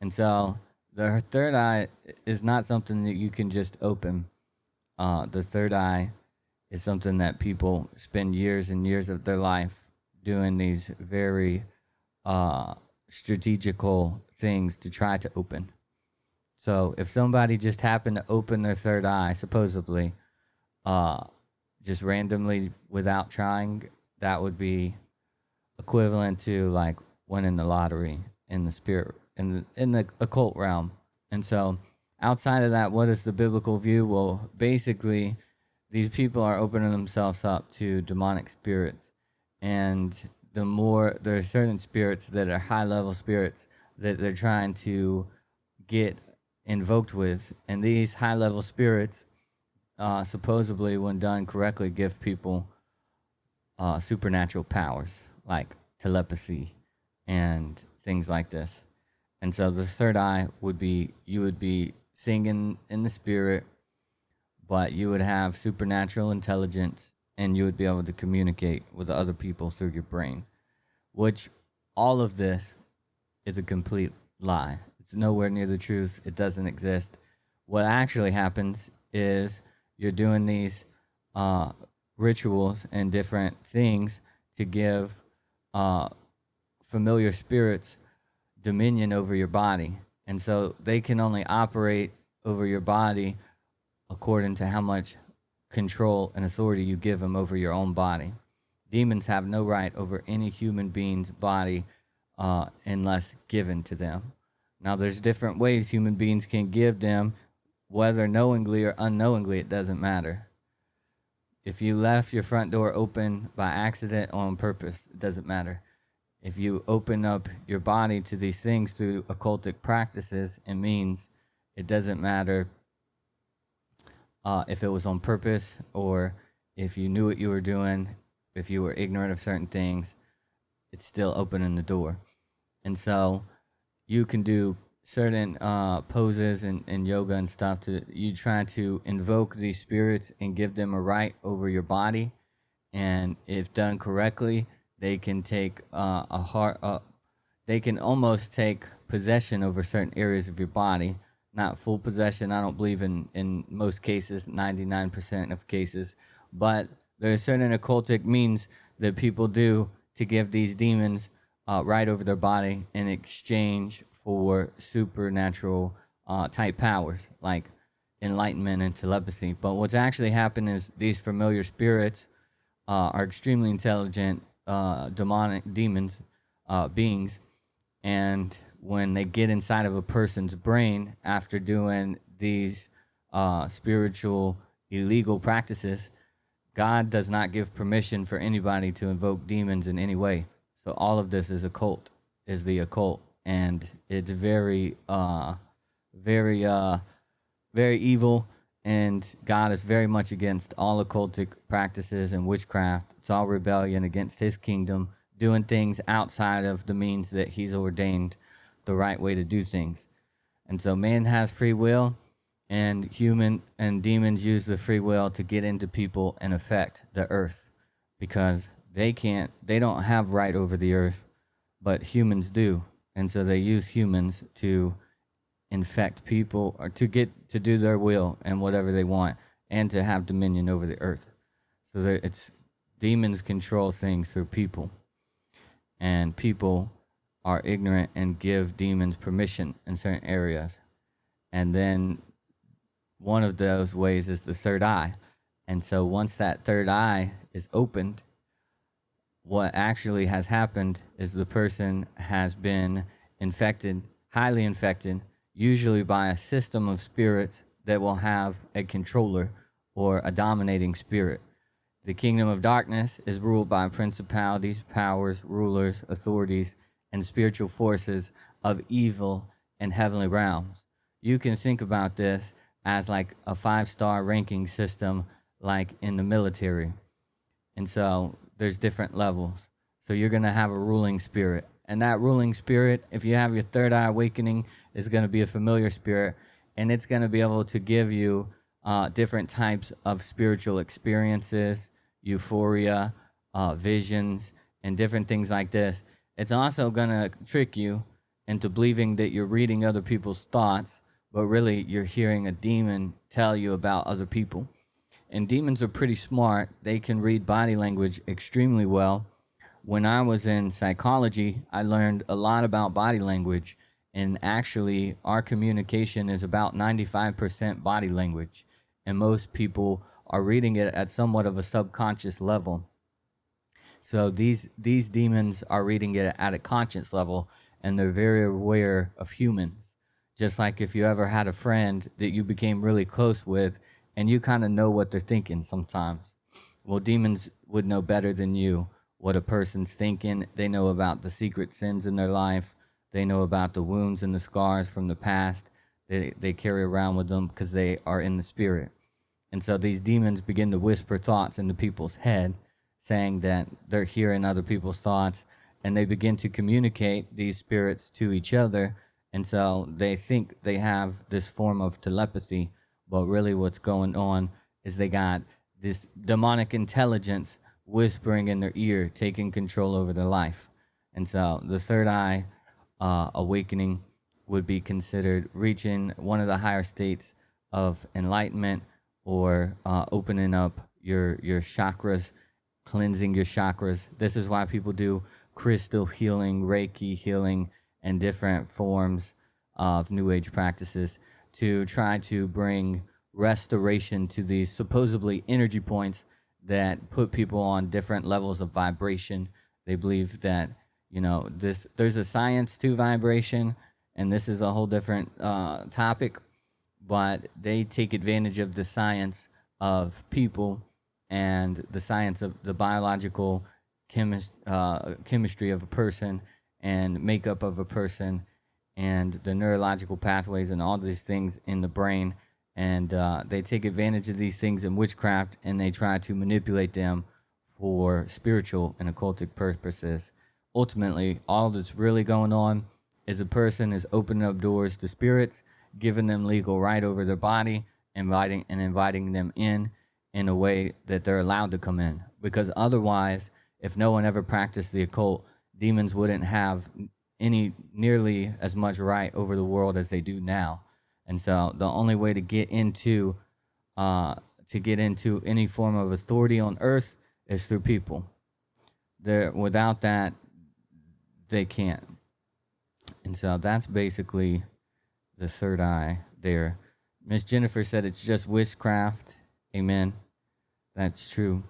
And so the third eye is not something that you can just open. The third eye is something that people spend years and years of their life doing these very uh, strategical things to try to open. So if somebody just happened to open their third eye, supposedly, uh, just randomly without trying, that would be equivalent to like winning the lottery in the spirit in the occult realm. And so outside of that, what is the biblical view? Well, basically, these people are opening themselves up to demonic spirits, and the more there are certain spirits that are high level spirits that they're trying to get invoked with, and these high level spirits supposedly, when done correctly, give people supernatural powers like telepathy and things like this. And so the third eye would be you would be singing in the spirit, but you would have supernatural intelligence and you would be able to communicate with other people through your brain, which all of this is a complete lie. It's nowhere near the truth. It doesn't exist. What actually happens is you're doing these uh, rituals and different things to give uh, familiar spirits dominion over your body. And so they can only operate over your body according to how much control and authority you give them over your own body. Demons have no right over any human being's body unless given to them. Now, there's different ways human beings can give them, whether knowingly or unknowingly, it doesn't matter. If you left your front door open by accident or on purpose, it doesn't matter. If you open up your body to these things through occultic practices and means, it doesn't matter if it was on purpose or if you knew what you were doing, if you were ignorant of certain things, it's still opening the door. And so you can do certain poses and yoga and stuff to you try to invoke these spirits and give them a right over your body. And if done correctly, they can take a heart. They can almost take possession over certain areas of your body. Not full possession. I don't believe in most cases, 99% of cases, but there are certain occultic means that people do to give these demons right over their body in exchange for supernatural type powers like enlightenment and telepathy. But what's actually happened is these familiar spirits are extremely intelligent demonic demons beings, and when they get inside of a person's brain after doing these spiritual illegal practices, God does not give permission for anybody to invoke demons in any way. So all of this is occult, is the occult, and it's very, very, very evil. And God is very much against all occultic practices and witchcraft. It's all rebellion against His kingdom, doing things outside of the means that He's ordained the right way to do things. And so man has free will, and human and demons use the free will to get into people and affect the earth, because they don't have right over the earth, but humans do. And so they use humans to infect people or to get to do their will and whatever they want and to have dominion over the earth. So it's demons control things through people, and people are ignorant and give demons permission in certain areas. And then one of those ways is the third eye. And so once that third eye is opened, what actually has happened is the person has been infected, highly infected, usually by a system of spirits that will have a controller or a dominating spirit. The kingdom of darkness is ruled by principalities, powers, rulers, authorities, and spiritual forces of evil and heavenly realms. You can think about this as like a 5-star ranking system, like in the military. And so there's different levels. So you're going to have a ruling spirit. And that ruling spirit, if you have your third eye awakening, is going to be a familiar spirit. And it's going to be able to give you different types of spiritual experiences, euphoria, visions, and different things like this. It's also going to trick you into believing that you're reading other people's thoughts, but really you're hearing a demon tell you about other people. And demons are pretty smart. They can read body language extremely well. When I was in psychology, I learned a lot about body language. And actually, our communication is about 95% body language. And most people are reading it at somewhat of a subconscious level. So these demons are reading it at a conscious level, and they're very aware of humans. Just like if you ever had a friend that you became really close with, and you kind of know what they're thinking sometimes. Well, demons would know better than you what a person's thinking. They know about the secret sins in their life. They know about the wounds and the scars from the past. They carry around with them because they are in the spirit. And so these demons begin to whisper thoughts into people's head, saying that they're hearing other people's thoughts, and they begin to communicate these spirits to each other. And so they think they have this form of telepathy, but really what's going on is they got this demonic intelligence whispering in their ear, taking control over their life. And so the third eye awakening would be considered reaching one of the higher states of enlightenment, or opening up your chakras, cleansing your chakras. This is why people do crystal healing, Reiki healing, and different forms of New Age practices to try to bring restoration to these supposedly energy points that put people on different levels of vibration. They believe that, there's a science to vibration, and this is a whole different topic, but they take advantage of the science of people and the science of the biological chemistry of a person and makeup of a person and the neurological pathways and all these things in the brain. And they take advantage of these things in witchcraft, and they try to manipulate them for spiritual and occultic purposes. Ultimately, all that's really going on is a person is opening up doors to spirits, giving them legal right over their body, inviting them in a way that they're allowed to come in. Because otherwise, if no one ever practiced the occult, demons wouldn't have any nearly as much right over the world as they do now. And so the only way to get into any form of authority on earth is through people. Without that, they can't. And so that's basically the third eye there. Miss Jennifer said it's just witchcraft. Amen. That's true.